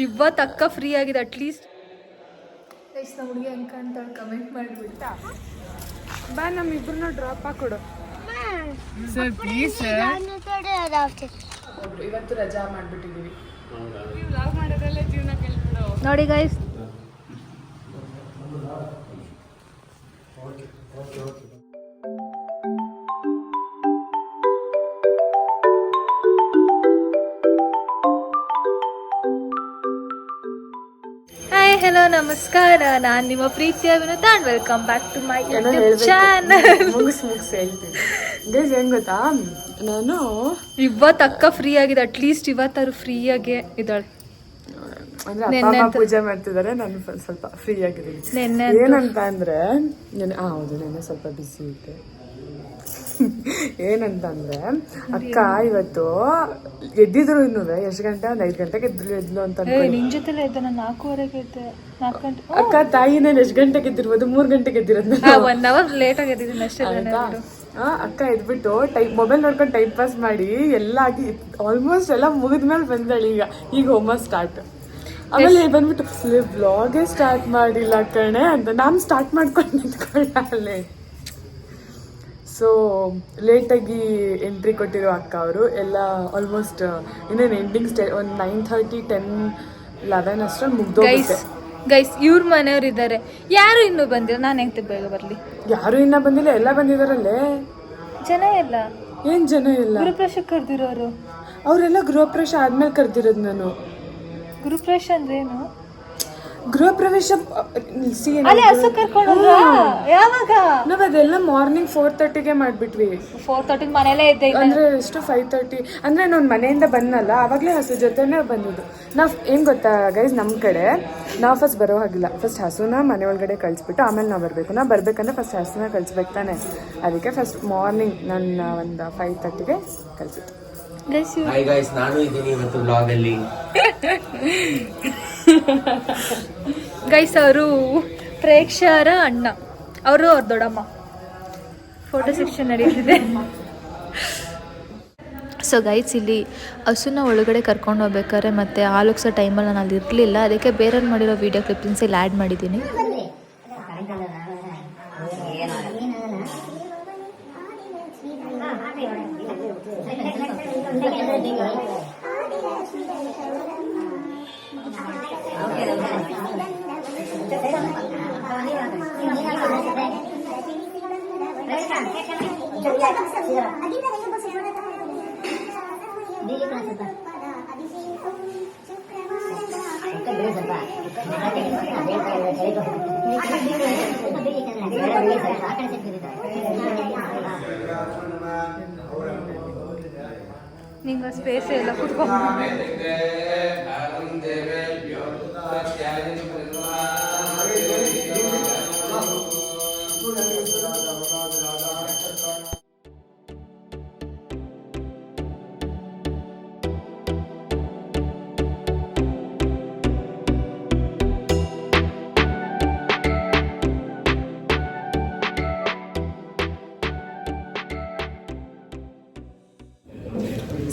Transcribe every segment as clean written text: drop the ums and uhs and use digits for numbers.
ಇವತ್ತು ಅಕ್ಕ ಫ್ರೀ ಆಗಿದೆ ಅಟ್ಲೀಸ್ಟ್. ಎಷ್ಟು ನಮ್ಮ ಹುಡುಗಿ ಅಂಕ ಅಂತ ಕಮೆಂಟ್ ಮಾಡಿಬಿಡ್ತಾ ಬಾ ನಮ್ಮಿಬ್ರನ್ನ ಡ್ರಾಪ್ ಹಾಕೊಡು ಸರ್ ಪ್ಲೀಸ್ ಸರ್. ಇವತ್ತು ರಜಾ ಮಾಡ್ಬಿಟ್ಟಿದೀವಿ. ವ್ಲಾಗ್ ಮಾಡೋದ್ರಲ್ಲೇ ಜೀವನ ಕಲ್ತ್ಬಿಡು ನೋಡಿ ಗೈಸ್. ಹಾಯ್ ಹಲೋ ನಮಸ್ಕಾರ, ನಾನು ನಿಮ್ಮ ಪ್ರೀತಿಯ Vinoda and welcome back to my YouTube channel. ಮುಗಿಸಿ ಹೇಳ್ತೀನಿ ಗೈಸ್. ಹೆಂಗ್ ಗೊತ್ತಾ, ನಾನು ಇವತ್ತು ಅಕ್ಕ ಫ್ರೀ ಆಗಿದೆ ಅಟ್ಲೀಸ್ಟ್ ಇವತ್ತಾರು ಫ್ರೀಯಾಗೆ ಇದ್ದಾಳೆ. ಅಂದ್ರೆ ಅಪ್ಪ ಅಮ್ಮ ಪೂಜೆ ಮಾಡ್ತಿದ್ದಾರೆ, ನಾನು ಸ್ವಲ್ಪ ಫ್ರೀ ಆಗಿದ್ದೀನಿ. ಏನಂತ ಅಂದ್ರೆ ಹೌದು ನೆನ್ನೆ ಸ್ವಲ್ಪ ಬಿಸಿ ಇದ್ದೆ. ಏನಂತ ಅಂದ್ರೆ ಅಕ್ಕ ಇವತ್ತು ಎದ್ದಿದ್ರು ಇನ್ನೂ ಎಷ್ಟು ಗಂಟೆ, ಒಂದು 5 ಗಂಟೆಗೆ ಎದ್ಲು ಅಂತ ನಿನ್ ಜೊತೆಲೆ ಇದ್ದೆ. ನಾನು 4:15 ಇದ್ದೆ. 4 ಗಂಟೆ ಅಕ್ಕ ತಾಯಿ ನಾನು ಎಷ್ಟು ಗಂಟೆಗೆ ಎದ್ದಿರ್ಬೋದು, 3 ಗಂಟೆಗೆ ಎದ್ದಿರೋದು. 1 hour ಲೇಟ್ ಆಗಿ ಎದ್ದಿದ್ದೀನಿ ಅಷ್ಟೇ. ಅಕ್ಕ ಎದ್ಬಿಟ್ಟು ಮೊಬೈಲ್ ನೋಡ್ಕೊಂಡು ಟೈಮ್ ಪಾಸ್ ಮಾಡಿ ಎಲ್ಲ ಆಗಿ ಆಲ್ಮೋಸ್ಟ್ ಎಲ್ಲ ಮುಗಿದ್ಮೇಲೆ ಬಂದಳು. ಈಗ ಹೋಮ್ವರ್ಕ್ ಸ್ಟಾರ್ಟ್. ಆಮೇಲೆ ಬಂದ್ಬಿಟ್ಟು ವ್ಲಾಗೇ ಸ್ಟಾರ್ಟ್ ಮಾಡಿಲ್ಲ ಕಣೆ ಅಂತ ನಾನು ಸ್ಟಾರ್ಟ್ ಮಾಡ್ಕೊಂಡು ನಿಂತ್ಕೊಳ್ಳೆ. ಸೊ ಲೇಟಾಗಿ ಎಂಟ್ರಿ ಕೊಟ್ಟಿರೋ ಅಕ್ಕ ಅವರು ಎಲ್ಲ ಆಲ್ಮೋಸ್ಟ್ ಇನ್ನೇನು ಎಂಡಿಂಗ್ ಒಂದು 9:30, 10, 11 ಅಷ್ಟರಲ್ಲಿ ಮುಗ್ದೋಗುತ್ತೆ. ಗೈಸ್ ಇವ್ರ ಮನೆಯವ್ರು ಇದ್ದಾರೆ, ಯಾರು ಇನ್ನೂ ಬಂದಿಲ್ಲ. ನಾನು ಹೆಂಗೆ ಬೇಗ ಬರಲಿ? ಯಾರು ಇನ್ನೂ ಬಂದಿಲ್ಲ, ಎಲ್ಲ ಬಂದಿದಾರಲ್ಲೇ. ಜನ ಇಲ್ಲ. ಏನು ಜನ ಇಲ್ಲ? ಗುರುಪ್ರವೇಶ ಕರೆದಿರೋರು ಅವರೆಲ್ಲ ಗೃಹಪ್ರವೇಶ ಆದ್ಮೇಲೆ ಕರೆದಿರೋದು ನಾನು. ಗುರುಪ್ರವೇಶ ಅಂದ್ರೆ ಏನು? ಗೃಹ ಪ್ರವೇಶ ಯಾವಾಗ? ನಾವ್ ಅದೆಲ್ಲ ಮಾರ್ನಿಂಗ್ 4:30ಗೆ ಮಾಡ್ಬಿಟ್ವಿ. 4:30 ಮನೇಲೇ ಇದ್ದೆ. ಅಂದ್ರೆ ಎಷ್ಟು 5:30 ಅಂದ್ರೆ ನಾನು ಮನೆಯಿಂದ ಬಂದಲ್ಲ, ಅವಾಗಲೇ ಹಸು ಜೊತೆನೆ ಬಂದಿದ್ದು. ನಾವ್ ಏನ್ ಗೊತ್ತಾ ಗೈಸ್, ನಮ್ ಕಡೆ ನಾವು ಫಸ್ಟ್ ಬರೋ ಹಾಗಿಲ್ಲ. ಫಸ್ಟ್ ಹಸುನ ಮನೆ ಒಳಗಡೆ ಕಳಿಸ್ಬಿಟ್ಟು ಆಮೇಲೆ ನಾವು ಬರ್ಬೇಕು. ನಾವು ಬರ್ಬೇಕಂದ್ರೆ ಫಸ್ಟ್ ಹಸುನ ಕಳಿಸ್ಬೇಕು ತಾನೆ. ಅದಕ್ಕೆ ಫಸ್ಟ್ ಮಾರ್ನಿಂಗ್ ನನ್ನ ಒಂದು 5:30ಗೆ ಕಳಿಸಿತ್ತು. ನಾನು ಇದ್ದೀನಿ ಇವತ್ತು ಬ್ಲಾಗ್ ಅಲ್ಲಿ. ಗೈಸ್ ಅವರು ಪ್ರೇಕ್ಷರ ಅಣ್ಣ, ಅವರು ಅವ್ರ ದೊಡ್ಡಮ್ಮ. ಫೋಟೋ ಸೆಕ್ಷನ್ ನಡೀತಿದೆ. ಸೊ ಗೈಸ್ ಇಲ್ಲಿ ಹಸುನ ಒಳಗಡೆ ಕರ್ಕೊಂಡು ಹೋಗ್ಬೇಕಾದ್ರೆ ಮತ್ತು ಹಾಲುಕ್ಸೋ ಟೈಮಲ್ಲಿ ನಾನು ಅಲ್ಲಿ ಇರಲಿಲ್ಲ, ಅದಕ್ಕೆ ಬೇರೆಯವ್ರು ಮಾಡಿರೋ ವೀಡಿಯೋ ಕ್ಲಿಪ್ಪಿಂಗ್ಸ್ ಇಲ್ಲಿ ಆ್ಯಡ್ ಮಾಡಿದ್ದೀನಿ. ನಿಂಗೆ ಸ್ಪೇಸ್ ಎಲ್ಲ ಕೂತ್ಕೊಂಡು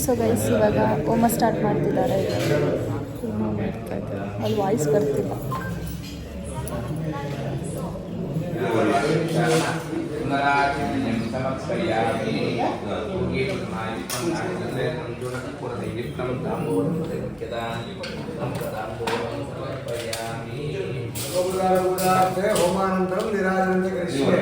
ಸೊ ಗೈಸ್ ಇವಾಗ ಹೋಮ ಸ್ಟಾರ್ಟ್ ಮಾಡ್ತಿದ್ದಾರೆ. ಅಲ್ಲಿ ವಾಯ್ಸ್ ಬರ್ತಿಲ್ಲ. ಹೋಮಾನಂತರಂ ನಿರಾಜನಂತ ಕರಿಷ್ಯೆ.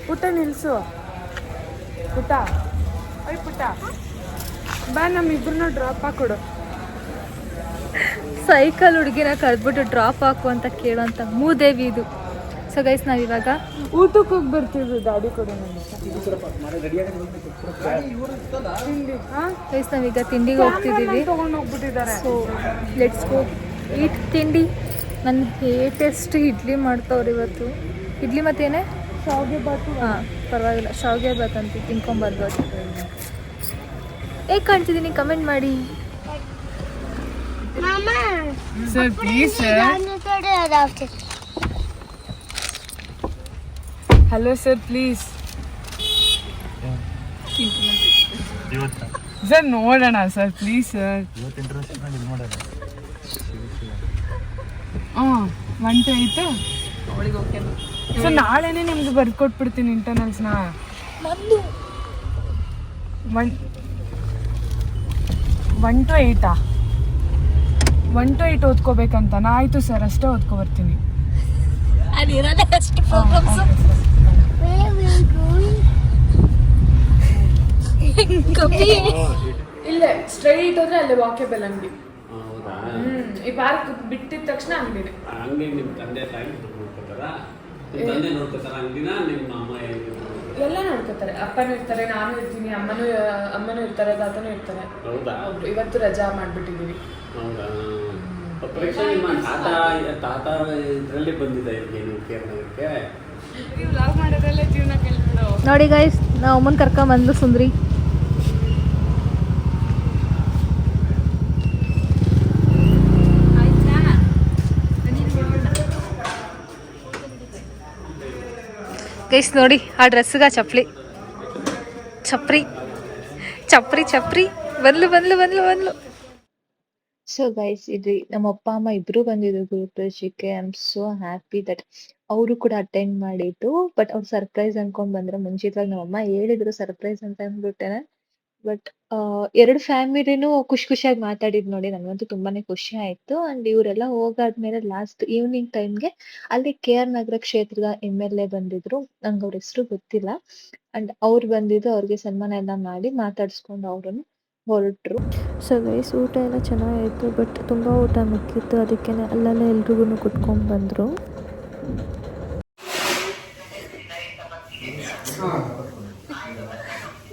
ಪುಟ್ಟ ನಿಲ್ಸು, ಪುಟ್ಟ ಓಯ್ ಪುಟ್ಟ ಬಾ ನಮ್ಮಿಬ್ರನ್ನ ಡ್ರಾಪ್ ಹಾಕೊಡು. ಸೈಕಲ್ ಹುಡುಗಿನ ಕರೆದ್ಬಿಟ್ಟು ಡ್ರಾಪ್ ಹಾಕು ಅಂತ ಕೇಳೋಂಥ ಮೂದೇವಿ ಇದು. ಸೊ ಗೈಸ್ ನಾವಿವಾಗ ಊಟಕ್ಕೆ ಹೋಗಿ ಬರ್ತಿದ್ವಿ ಗಾಡಿ ಕೊಡಿ ನನಗೆ ಗೈಸ್ ನಾವೀಗ ತಿಂಡಿಗೆ ಹೋಗ್ತಿದ್ದೀವಿ. ತಗೊಂಡು ಹೋಗ್ಬಿಟ್ಟಿದ್ದಾರೆ. ಸೊ ಲೆಟ್ಸ್ ಗೋ ಈಟ್ ತಿಂಡಿ. ನನ್ನ ಹೇಟೆಸ್ಟ್ ಇಡ್ಲಿ ಮಾಡ್ತಾವ್ರು ಇವತ್ತು. ಇಡ್ಲಿ ಮತ್ತೇನೆ ಶಾವಿಗೆ ಬಾತು. ಹಾಂ ಪರವಾಗಿಲ್ಲ, ಶಾವಿಗೆ ಬಾತ್ ಅಂತ ತಿನ್ಕೊಂಬರ್ಬೋದು. ಹೇಗೆ ಕಾಣ್ತಿದ್ದೀನಿ ಕಮೆಂಟ್ ಮಾಡಿ. Sir please sir. Hello sir please sir ನೋಡೋಣ ಸರ್ ಪ್ಲೀಸ್ ಸರ್. ಹಾಂ 1 to 8 ಸರ್ ನಾಳೆನೇ ನಿಮ್ಗೆ ಬರ್ಕೊಟ್ಬಿಡ್ತೀನಿ ಇಂಟರ್ನಲ್ಸ್ನ. 1 to 8 1 to 8 ಓದ್ಕೋಬೇಕಂತ. ಆಯಿತು ಸರ್, ಅಷ್ಟೇ ಓದ್ಕೊಬರ್ತೀನಿ. ಇಲ್ಲೇ ಸ್ಟ್ರೈಟ್ ಹೋದ್ರೆ ಅಲ್ಲಿ ವಾಕೇಬಲ್ ಅಂಗಡಿ. ಈ ಪಾರ್ಕ್ ಬಿಟ್ಟಿದ ತಕ್ಷಣ ಅಂಗಡಿನೇ. ಅಂಗಡಿ ನಿಮ್ಮ ತಂದೆ ತಾಯಿ ನೋಡ್ಕೋತಾರಾ? ನಿಮ್ಮ ತಂದೆ ನೋಡ್ಕೋತಾರ ಅಂಗಡಿನ? ನಿಮ್ಮ ಅಮ್ಮ ಎಲ್ಲ ನೋಡ್ಕೋತಾರೆ. ಅಪ್ಪನೂ ಇರ್ತಾರೆ, ನಾನು ಇರ್ತೀನಿ, ಅಮ್ಮನೂ ಇರ್ತಾರೆ, ತಾತನೂ ಇರ್ತಾರೆ. ಹೌದಾ? ಇವತ್ತು ರಜಾ ಮಾಡ್ಬಿಟ್ಟಿದೀವಿ. ಹೌದಾ? ಪರೀಕ್ಷೆ ನಿಮ್ಮ ತಾತ ಇದರಲ್ಲಿ ಬಂದಿದೆ ಇಲ್ಲಿಗೆ ನೀವು ಕೇರಳಕ್ಕೆ. ನೀವು ಲಾಗ್ ಮಾಡೋದ್ರಲ್ಲೇ ಜೀವನ ಕಲ್ತ್ಬಿಡು. ನೋಡಿ ಗೈಸ್, ನಾವು ಅಮ್ಮನ ಕರ್ಕೊಂಬಂದು ಸುಂದ್ರಿ. ಗೈಸ್ ನೋಡಿ ಆ ಡ್ರೆಸ್ಸಿಗ ಚಪ್ರಿ ಬಂದ್ಲು. ಸೊ ಗೈಸ್ ಇದು ನಮ್ಮ ಅಪ್ಪ ಅಮ್ಮ ಇಬ್ರು ಬಂದಿದ್ರು ಗುರುಪ್ರವೇಶಕ್ಕೆ. I am so happy that ಅವರು ಕೂಡ ಅಟೆಂಡ್ ಮಾಡಿದ್ದು. ಬಟ್ ಅವ್ರು ಸರ್ಪ್ರೈಸ್ ಅನ್ಕೊಂಡ್ ಬಂದ್ರೆ ಮುಂಚಿತವಾಗಿ ನಮ್ಮ ಅಮ್ಮ ಹೇಳಿದ್ರು ಸರ್ಪ್ರೈಸ್ ಅಂತ ಅಂದ್ಬಿಟ್ಟೆನೆ. ಬಟ್ 2 ಫ್ಯಾಮಿಲಿನೂ ಖುಷಿಯಾಗಿ ಮಾತಾಡಿದ್ ನೋಡಿ ನನಗಂತೂ ತುಂಬಾನೇ ಖುಷಿ ಆಯ್ತು. ಅಂಡ್ ಇವರೆಲ್ಲ ಹೋಗಾದ್ಮೇಲೆ ಲಾಸ್ಟ್ ಈವ್ನಿಂಗ್ ಟೈಮ್ಗೆ ಅಲ್ಲಿ KR ನಗರ ಕ್ಷೇತ್ರದ MLA ಬಂದಿದ್ರು. ನಂಗೆ ಅವ್ರ ಹೆಸರು ಗೊತ್ತಿಲ್ಲ. ಅಂಡ್ ಅವ್ರು ಬಂದಿದ್ದು, ಅವ್ರಿಗೆ ಸನ್ಮಾನ ಎಲ್ಲ ಮಾಡಿ ಮಾತಾಡ್ಸ್ಕೊಂಡು ಅವ್ರನ್ನು ಹೊರಟ್ರು. ಸೊ ಗೈಸ್ ಊಟ ಎಲ್ಲ ಚೆನ್ನಾಗಿತ್ತು. ಬಟ್ ತುಂಬ ಊಟ ಮಿಕ್ಕಿತ್ತು, ಅದಕ್ಕೆ ಅಲ್ಲೆಲ್ಲ ಎಲ್ರಿಗೂ ಕುಟ್ಕೊಂಡು ಬಂದರು.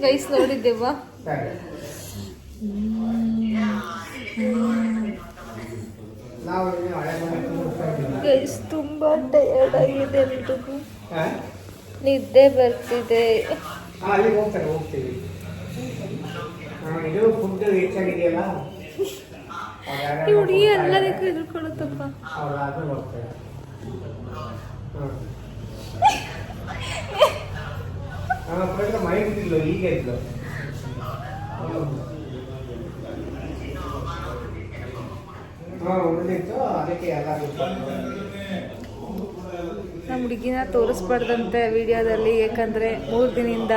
ಗೈಸ್ ನೋಡಿದ್ದೇವಾ ಗೈಸ್ ತುಂಬಾ ಟಯರ್ಡ್ ಆಗಿದೆ ಎಲ್ರಿಗೂ. ನಿದ್ದೆ ಬರ್ತಿದೆ. ಈ ಹುಡುಗಿ ಎಲ್ಲದಕ್ಕೂ ಎದುರ್ಕೊಳುತ್ತಪ್ಪ. ನಮ್ಮ ಹುಡುಗಿನ ತೋರಿಸ್ಬಾರ್ದಂತೆ ವಿಡಿಯೋದಲ್ಲಿ, ಯಾಕಂದ್ರೆ 3 ದಿನದಿಂದ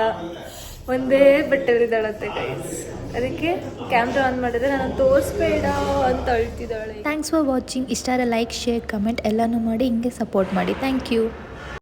ಒಂದೇ ಬಟ್ಟೆಲಿದ್ದಾಳಂತೆ ಗೈಸ್. ಅದಕ್ಕೆ ಕ್ಯಾಮ್ರಾ ಆನ್ ಮಾಡಿದ್ರೆ ನಾನು ತೋರಿಸ್ಬೇಡ ಅಂತ ಅಳ್ತಿದ್ದಾಳೆ. Thanks for watching. ಇಷ್ಟ ಲೈಕ್, ಶೇರ್, ಕಮೆಂಟ್ ಎಲ್ಲನೂ ಮಾಡಿ ಹಿಂಗೆ ಸಪೋರ್ಟ್ ಮಾಡಿ. Thank you.